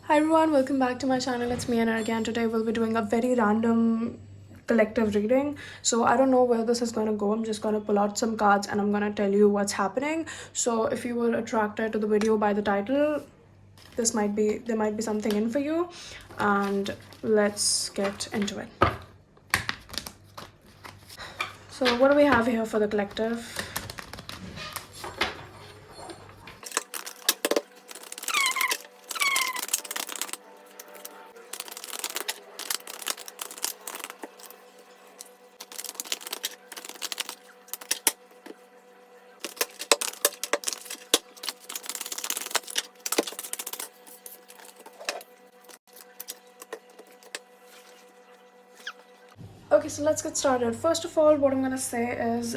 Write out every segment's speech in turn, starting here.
Hi everyone, welcome back to my channel. It's me anarghya and today we'll be doing a very random collective reading. So I don't know where this is going to go. I'm just going to pull out some cards and I'm going to tell you what's happening. So if you were attracted to the video by the title, there might be something in for you, and let's get into it. So what do we have here for the collective? Okay, so let's get started. First of all, what I'm gonna say is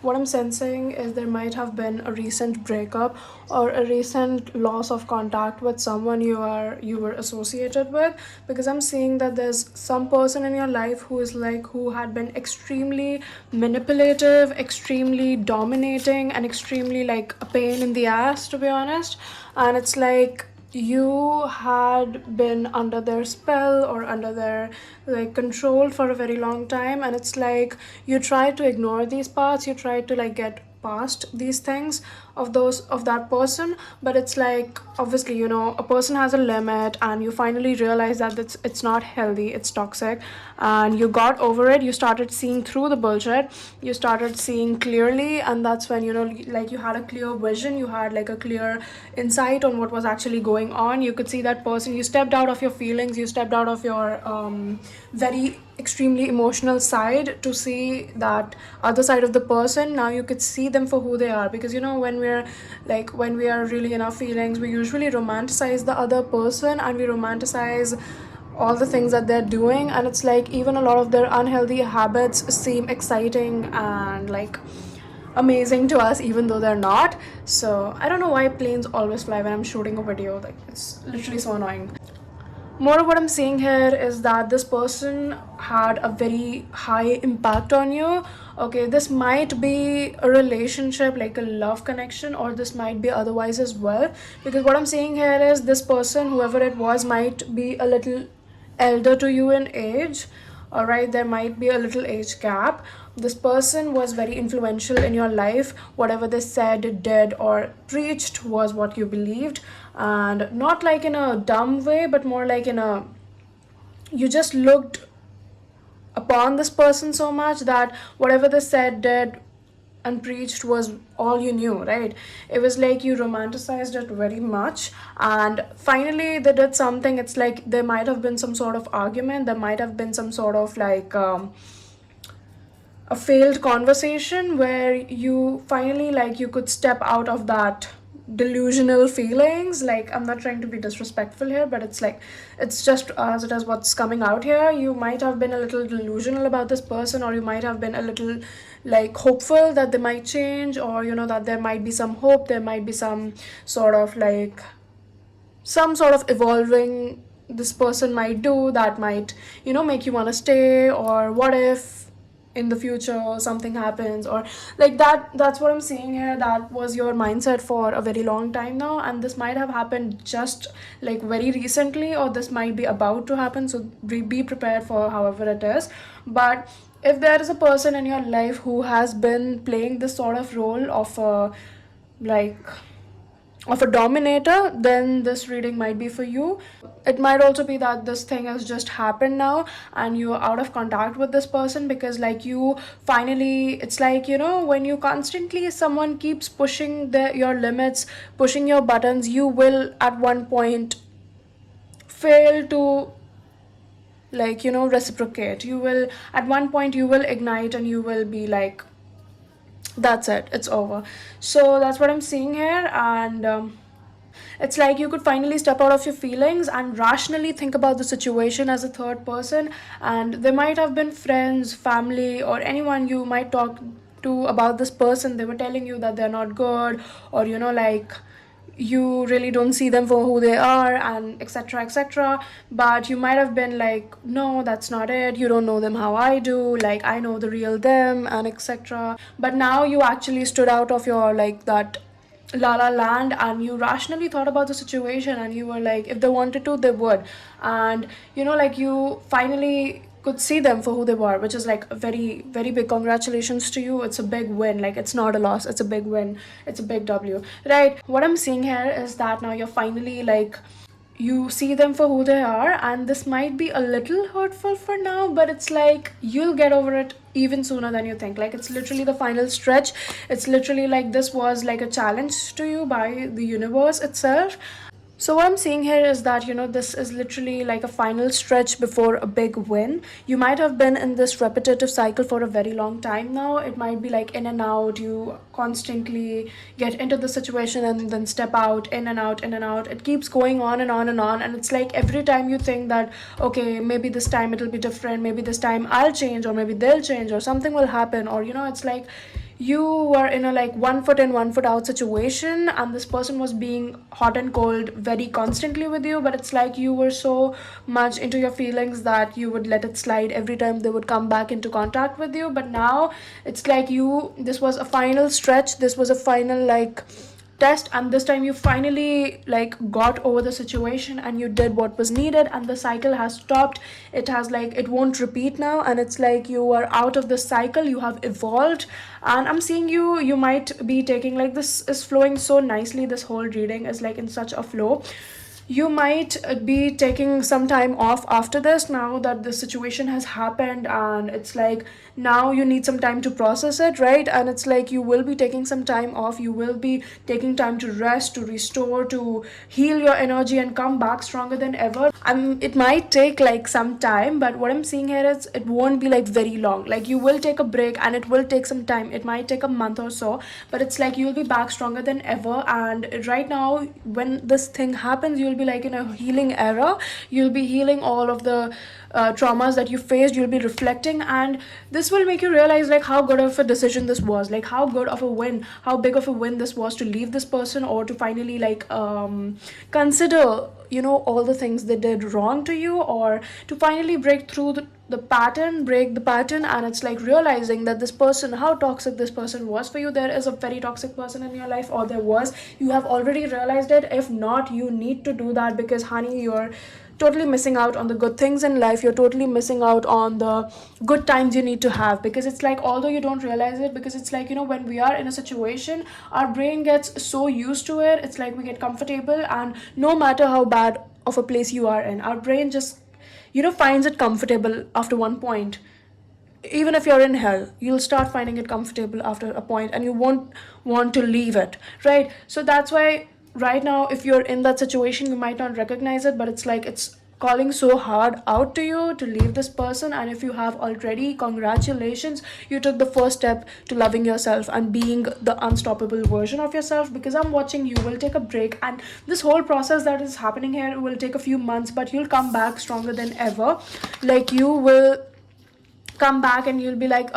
what I'm sensing is there might have been a recent breakup or a recent loss of contact with someone you were associated with, because I'm seeing that there's some person in your life who had been extremely manipulative, extremely dominating, and extremely like a pain in the ass, to be honest. And it's like you had been under their spell or under their like control for a very long time, and it's like you try to ignore these parts, you try to like get past these things of that person, but it's like obviously a person has a limit and you finally realize that it's not healthy, it's toxic, and you got over it, you started seeing through the bullshit, you started seeing clearly, and that's when like you had a clear vision, you had like a clear insight on what was actually going on. You could see that person, you stepped out of your feelings, you stepped out of your very extremely emotional side to see that other side of the person. Now you could see them for who they are, because when we are really in our feelings, we usually romanticize the other person and we romanticize all the things that they're doing, and it's like even a lot of their unhealthy habits seem exciting and like amazing to us even though they're not. So I don't know why planes always fly when I'm shooting a video, like it's literally so annoying. More of what I'm seeing here is that this person had a very high impact on you. Okay, this might be a relationship, like a love connection, or this might be otherwise as well. Because what I'm seeing here is this person, whoever it was, might be a little elder to you in age. All right, there might be a little age gap. This person was very influential in your life. Whatever they said, did, or preached was what you believed, and not like in a dumb way, but more like in a, you just looked upon this person so much that whatever they said, did, and preached was all you knew, right? It was like you romanticized it very much, and finally they did something. It's like there might have been some sort of argument, there might have been some sort of like a failed conversation where you finally like you could step out of that delusional feelings. Like, I'm not trying to be disrespectful here, but it's like it's just as it is what's coming out here. You might have been a little delusional about this person, or you might have been a little like hopeful that they might change, or that there might be some hope, there might be some sort of like some sort of evolving this person might do that might make you want to stay, or what if in the future something happens, or like that's what I'm seeing here. That was your mindset for a very long time now, and this might have happened just like very recently, or this might be about to happen. So be prepared for however it is. But if there is a person in your life who has been playing this sort of role like of a dominator, then this reading might be for you. It might also be that this thing has just happened now and you're out of contact with this person, because like you finally, it's like when you constantly, someone keeps pushing your limits, pushing your buttons, you will at one point fail to like reciprocate. You will at one point, you will ignite and you will be like, that's it, it's over. So that's what I'm seeing here. And it's like you could finally step out of your feelings and rationally think about the situation as a third person. And there might have been friends, family, or anyone you might talk to about this person. They were telling you that they're not good, or like you really don't see them for who they are, and etc etc. But you might have been like, no, that's not it, you don't know them how I do, like I know the real them, and etc. But now you actually stood out of your like that la la land, and you rationally thought about the situation, and you were like, if they wanted to, they would. And like, you finally could see them for who they were, which is like a very, very big congratulations to you. It's a big win. Like, it's not a loss, it's a big win. It's a big W, right? What I'm seeing here is that now you're finally like, you see them for who they are, and this might be a little hurtful for now, but it's like you'll get over it even sooner than you think. Like, it's literally the final stretch. It's literally like this was like a challenge to you by the universe itself. So what I'm seeing here is that this is literally like a final stretch before a big win. You might have been in this repetitive cycle for a very long time now. It might be like in and out. You constantly get into the situation and then step out, in and out, in and out. It keeps going on and on and on. And it's like every time you think that, okay, maybe this time it'll be different. Maybe this time I'll change, or maybe they'll change, or something will happen. Or, it's like you were in a like 1 foot in 1 foot out situation, and this person was being hot and cold very constantly with you, but it's like you were so much into your feelings that you would let it slide every time they would come back into contact with you. But now it's like this was a final stretch, this was a final like test, and this time you finally like got over the situation, and you did what was needed, and the cycle has stopped. It has like, it won't repeat now, and it's like you are out of the cycle, you have evolved. And I'm seeing you might be taking, like, this is flowing so nicely, this whole reading is like in such a flow. You might be taking some time off after this, now that the situation has happened, and it's like now you need some time to process it, right? And it's like you will be taking some time off, you will be taking time to rest, to restore, to heal your energy and come back stronger than ever. It might take like some time, but what I'm seeing here is it won't be like very long. Like, you will take a break, and it will take some time, it might take a month or so, but it's like you'll be back stronger than ever. And right now, when this thing happens, you'll be like in a healing era. You'll be healing all of the traumas that you faced. You'll be reflecting, and this will make you realize like how good of a decision this was, like how good of a win, how big of a win this was to leave this person, or to finally like consider all the things they did wrong to you, or to finally break through the pattern, break the pattern. And it's like realizing that this person, how toxic this person was for you. There is a very toxic person in your life, or there was. You have already realized it. If not, you need to do that, because honey, you're totally missing out on the good things in life. You're totally missing out on the good times you need to have, because it's like, although you don't realize it, because it's like when we are in a situation, our brain gets so used to it. It's like we get comfortable, and no matter how bad of a place you are in, our brain just finds it comfortable after one point. Even if you're in hell, you'll start finding it comfortable after a point, and you won't want to leave it, right? So that's why right now, if you're in that situation, you might not recognize it, but it's like it's calling so hard out to you to leave this person. And if you have already, congratulations, you took the first step to loving yourself and being the unstoppable version of yourself. Because I'm watching, you will take a break, and this whole process that is happening here will take a few months, but you'll come back stronger than ever. Like, you will come back, and you'll be like,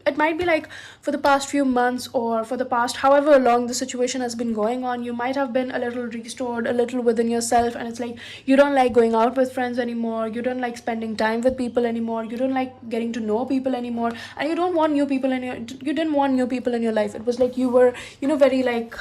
it might be like for the past few months, or for the past however long the situation has been going on, you might have been a little restored, a little within yourself. And it's like you don't like going out with friends anymore, you don't like spending time with people anymore, you don't like getting to know people anymore, and you didn't want new people in your life. It was like you were very like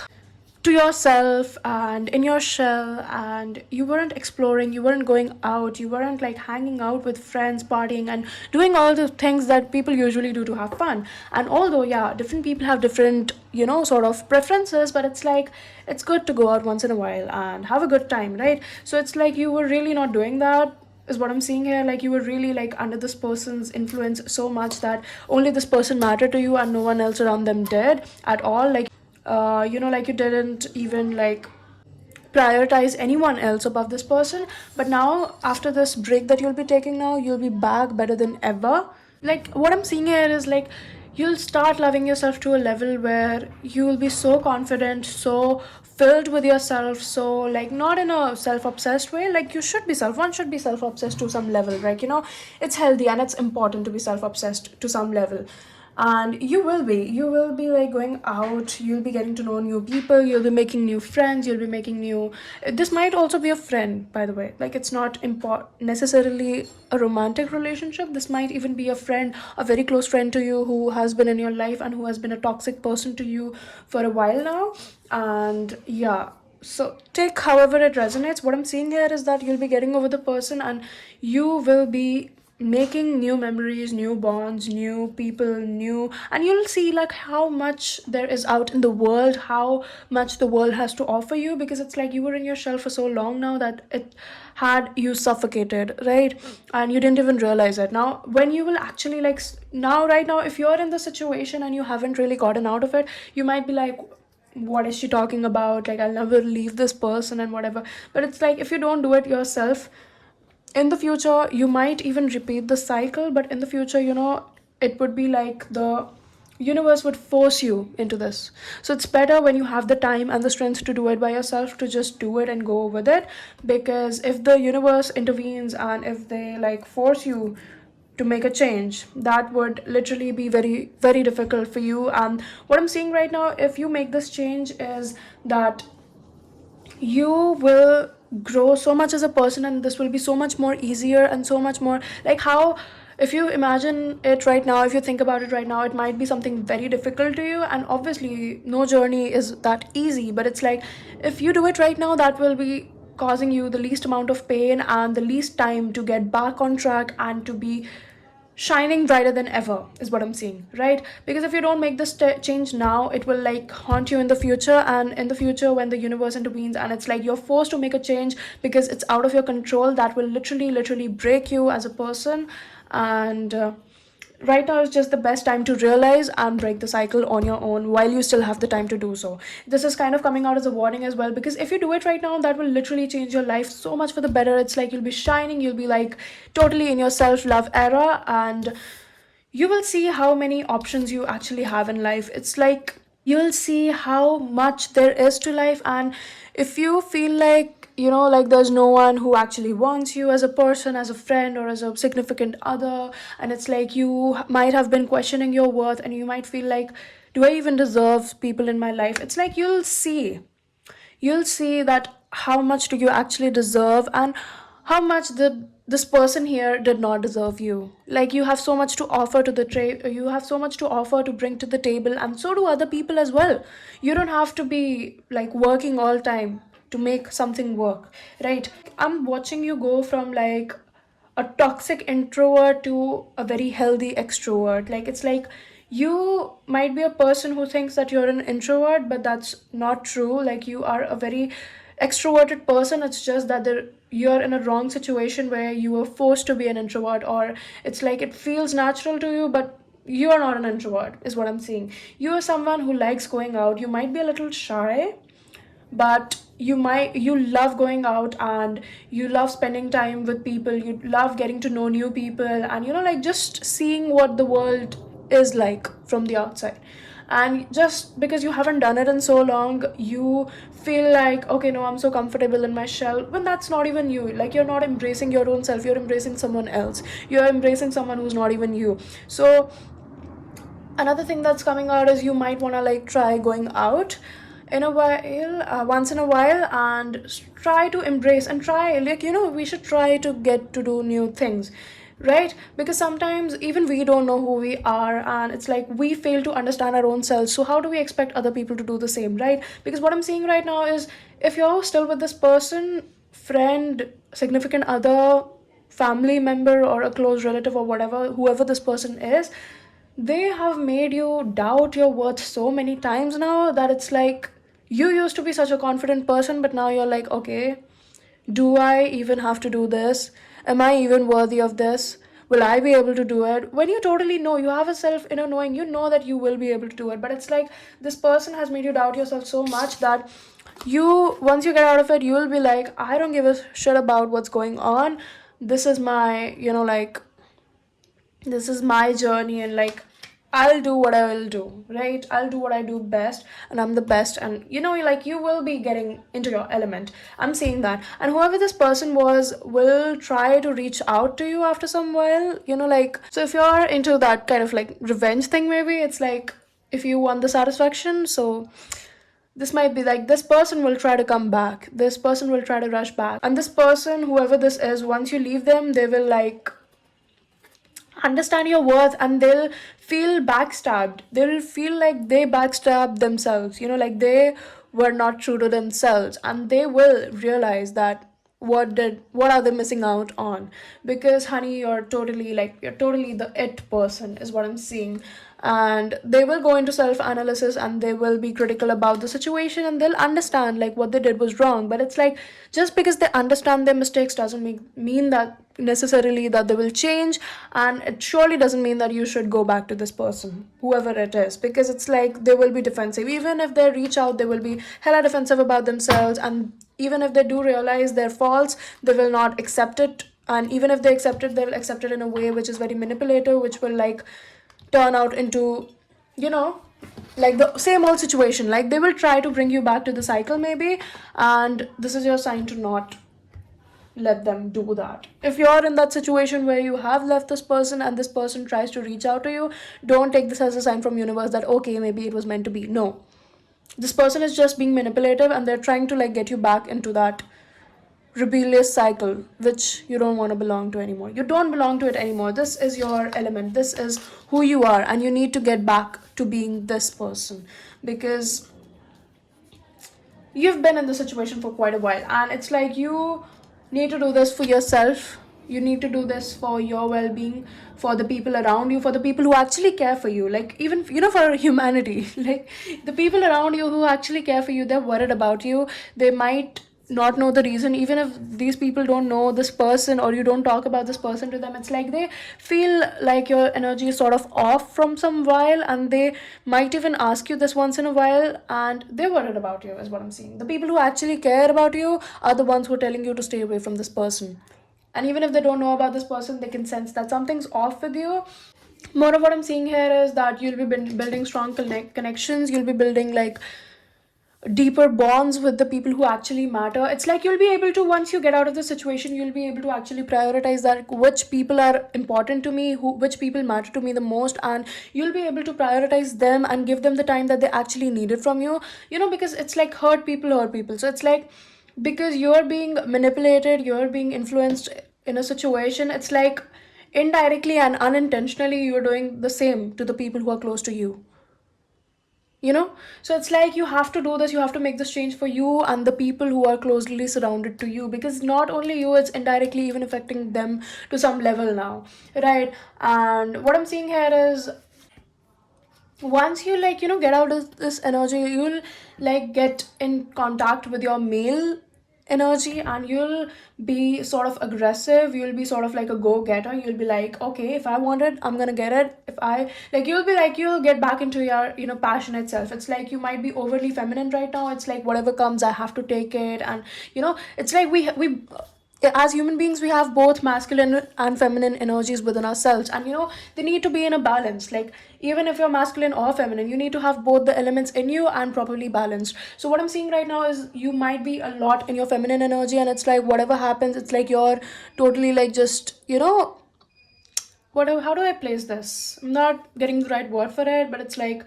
to yourself and in your shell, and you weren't exploring, you weren't going out, you weren't like hanging out with friends, partying, and doing all the things that people usually do to have fun. And although, yeah, different people have different sort of preferences, but it's like it's good to go out once in a while and have a good time, right? So it's like you were really not doing that, is what I'm seeing here. Like, you were really like under this person's influence so much that only this person mattered to you, and no one else around them did at all. Like, like, you didn't even like prioritize anyone else above this person. But now, after this break that you'll be taking now, you'll be back better than ever. Like, what I'm seeing here is like you'll start loving yourself to a level where you'll be so confident, so filled with yourself, so like not in a self-obsessed way. Like, one should be self-obsessed to some level, right? It's healthy and it's important to be self-obsessed to some level. and you will be like going out, you'll be getting to know new people, you'll be making new friends, you'll be making new, this might also be a friend, by the way, like it's not necessarily a romantic relationship. This might even be a friend, a very close friend to you, who has been in your life and who has been a toxic person to you for a while now. And yeah, so take however it resonates. What I'm seeing here is that you'll be getting over the person, and you will be making new memories, new bonds, new people, new, and you'll see like how much there is out in the world, how much the world has to offer you, because it's like you were in your shell for so long now that it had you suffocated, right? And you didn't even realize it. Now when you will actually like now, right now, if you're in the situation and you haven't really gotten out of it, you might be like, what is she talking about, like I'll never leave this person and whatever. But it's like if you don't do it yourself, in the future you might even repeat the cycle, but in the future, it would be like the universe would force you into this. So it's better when you have the time and the strength to do it by yourself, to just do it and go with it. Because if the universe intervenes and if they like force you to make a change, that would literally be very very difficult for you. And what I'm seeing right now, if you make this change, is that you will grow so much as a person, and this will be so much more easier and so much more like how, if you imagine it right now, if you think about it right now, it might be something very difficult to you, and obviously no journey is that easy. But it's like if you do it right now, that will be causing you the least amount of pain and the least time to get back on track and to be shining brighter than ever, is what I'm seeing, right? Because if you don't make this change now, it will like haunt you in the future. And in the future, when the universe intervenes and it's like you're forced to make a change because it's out of your control, that will literally break you as a person. And right now is just the best time to realize and break the cycle on your own while you still have the time to do so. This is kind of coming out as a warning as well, because if you do it right now, that will literally change your life so much for the better. It's like you'll be shining, you'll be like totally in your self-love era, and you will see how many options you actually have in life. It's like you'll see how much there is to life. And if you feel like, like there's no one who actually wants you as a person, as a friend, or as a significant other, and it's like you might have been questioning your worth, and you might feel like, do I even deserve people in my life? It's like you'll see that how much do you actually deserve, and how much did this person here did not deserve you. Like you have so much to offer to the you have so much to offer to bring to the table, and so do other people as well. You don't have to be like working all time to make something work, right? I'm watching you go from like a toxic introvert to a very healthy extrovert. Like it's like you might be a person who thinks that you're an introvert, but that's not true. Like you are a very extroverted person. It's just that you're in a wrong situation where you were forced to be an introvert, or it's like it feels natural to you, but you are not an introvert, is what I'm seeing. You are someone who likes going out. You might be a little shy, but you love going out, and you love spending time with people, you love getting to know new people, and like just seeing what the world is like from the outside. And just because you haven't done it in so long, you feel like, okay, no, I'm so comfortable in my shell, when that's not even you. Like you're not embracing your own self, you're embracing someone else, you're embracing someone who's not even you. So another thing that's coming out is you might want to like try going out in a while, once in a while, and try to embrace and try, like, we should try to get to do new things, right? Because sometimes even we don't know who we are, and it's like we fail to understand our own selves, so how do we expect other people to do the same, right? Because what I'm seeing right now is, if you're still with this person, friend, significant other, family member, or a close relative, or whatever, whoever this person is, they have made you doubt your worth so many times now, that it's like you used to be such a confident person, but now you're like, okay, do I even have to do this? Am I even worthy of this? Will I be able to do it? When you totally know, you have a self inner knowing, you know that you will be able to do it. But it's like this person has made you doubt yourself so much that once you get out of it, you will be like, I don't give a shit about what's going on. This is my, like, this is my journey, and like I'll do what I will do, right? I'll do what I do best, and I'm the best. And like you will be getting into your element. I'm saying that. And whoever this person was will try to reach out to you after some while, like, so if you're into that kind of like revenge thing, maybe it's like if you want the satisfaction, so this might be like this person will try to come back, this person will try to rush back, and this person, whoever this is, once you leave them, they will like understand your worth, and they'll feel backstabbed, they'll feel like they backstabbed themselves, like they were not true to themselves, and they will realize that what are they missing out on, because honey, you're totally the it person is what I'm seeing. And they will go into self analysis, and they will be critical about the situation, and they'll understand like what they did was wrong. But it's like, just because they understand their mistakes doesn't mean that necessarily that they will change, and it surely doesn't mean that you should go back to this person, whoever it is, because it's like they will be defensive. Even if they reach out, they will be hella defensive about themselves, and even if they do realize their faults, they will not accept it. And even if they accept it, they will accept it in a way which is very manipulative, which will like turn out into, you know like the same old situation. Like they will try to bring you back to the cycle maybe, and this is your sign to not let them do that. If you're in that situation where you have left this person and this person tries to reach out to you, don't take this as a sign from universe that okay, maybe it was meant to be. No, this person is just being manipulative, and they're trying to like get you back into that rebellious cycle which you don't want to belong to anymore. You don't belong to it anymore. This is your element, this is who you are, and you need to get back to being this person, because you've been in the situation for quite a while, and it's like you need to do this for yourself. You need to do this for your well-being, for the people around you, for the people who actually care for you, like even for humanity. Like the people around you who actually care for you, they're worried about you. They might not know the reason, even if these people don't know this person, or you don't talk about this person to them. It's like they feel like your energy is sort of off from some while, and they might even ask you this once in a while, and they're worried about you is what I'm seeing. The people who actually care about you are the ones who are telling you to stay away from this person. And even if they don't know about this person, they can sense that something's off with you. More of what I'm seeing here is that you'll be building strong connections. You'll be building like deeper bonds with the people who actually matter. It's like you'll be able to, once you get out of the situation, you'll be able to actually prioritize that which people are important to me, which people matter to me the most, and you'll be able to prioritize them and give them the time that they actually needed from you. Because it's like hurt people. So it's like, because you're being manipulated, you're being influenced in a situation, it's like indirectly and unintentionally you're doing the same to the people who are close to you. So it's like you have to do this, you have to make this change for you and the people who are closely surrounded to you, because not only you, it's indirectly even affecting them to some level now, right? And what I'm seeing here is, once you like get out of this energy, you'll like get in contact with your male energy, and you'll be sort of aggressive, you'll be sort of like a go-getter. You'll be like, okay, if I want it, I'm gonna get it. If I like, you'll be like, you'll get back into your passionate self. It's like you might be overly feminine right now. It's like whatever comes, I have to take it. And it's like we as human beings, we have both masculine and feminine energies within ourselves, and they need to be in a balance. Like even if you're masculine or feminine, you need to have both the elements in you and properly balanced. So what I'm seeing right now is you might be a lot in your feminine energy, and it's like whatever happens, it's like you're totally like just how do I place this? I'm not getting the right word for it, but it's like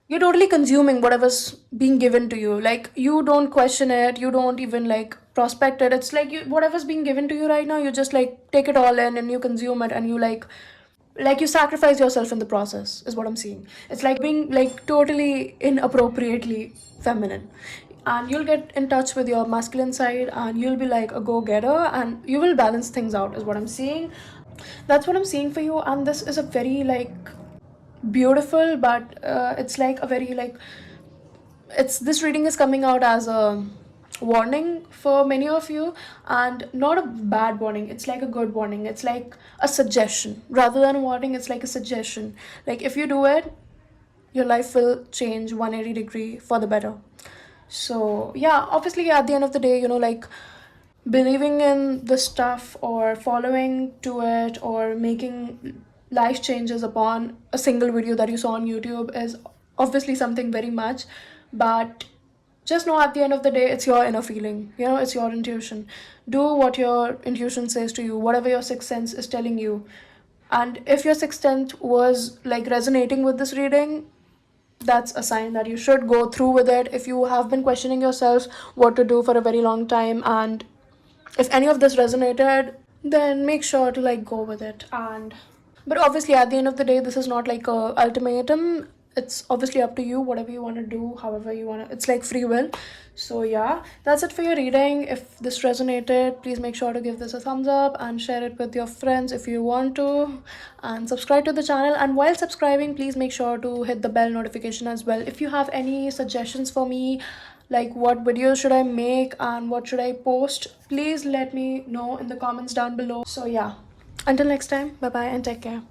you're totally consuming whatever's being given to you. Like you don't question it, you don't even like prospect it. It's like whatever's being given to you right now, you just like take it all in and you consume it, and you like you sacrifice yourself in the process is what I'm seeing. It's like being like totally inappropriately feminine, and you'll get in touch with your masculine side, and you'll be like a go-getter, and you will balance things out is what I'm seeing. That's what I'm seeing for you. And this is a very like beautiful, but it's like a very like, it's this reading is coming out as a warning for many of you, and not a bad warning, it's like a good warning. It's like a suggestion rather than a warning. It's like a suggestion, like if you do it, your life will change 180-degree for the better. So yeah, obviously at the end of the day, like believing in the stuff or following to it or making life changes upon a single video that you saw on YouTube is obviously something very much, but just know at the end of the day, it's your inner feeling. You know, it's your intuition. Do what your intuition says to you, whatever your sixth sense is telling you. And if your sixth sense was like resonating with this reading, that's a sign that you should go through with it. If you have been questioning yourself what to do for a very long time, and if any of this resonated, then make sure to like go with it. And but obviously at the end of the day, this is not like a ultimatum. It's obviously up to you, whatever you want to do, however you want to, it's like free will. So yeah, that's it for your reading. If this resonated, please make sure to give this a thumbs up and share it with your friends if you want to, and subscribe to the channel. And while subscribing, please make sure to hit the bell notification as well. If you have any suggestions for me, like what videos should I make and what should I post, please let me know in the comments down below. So yeah, until next time, bye bye and take care.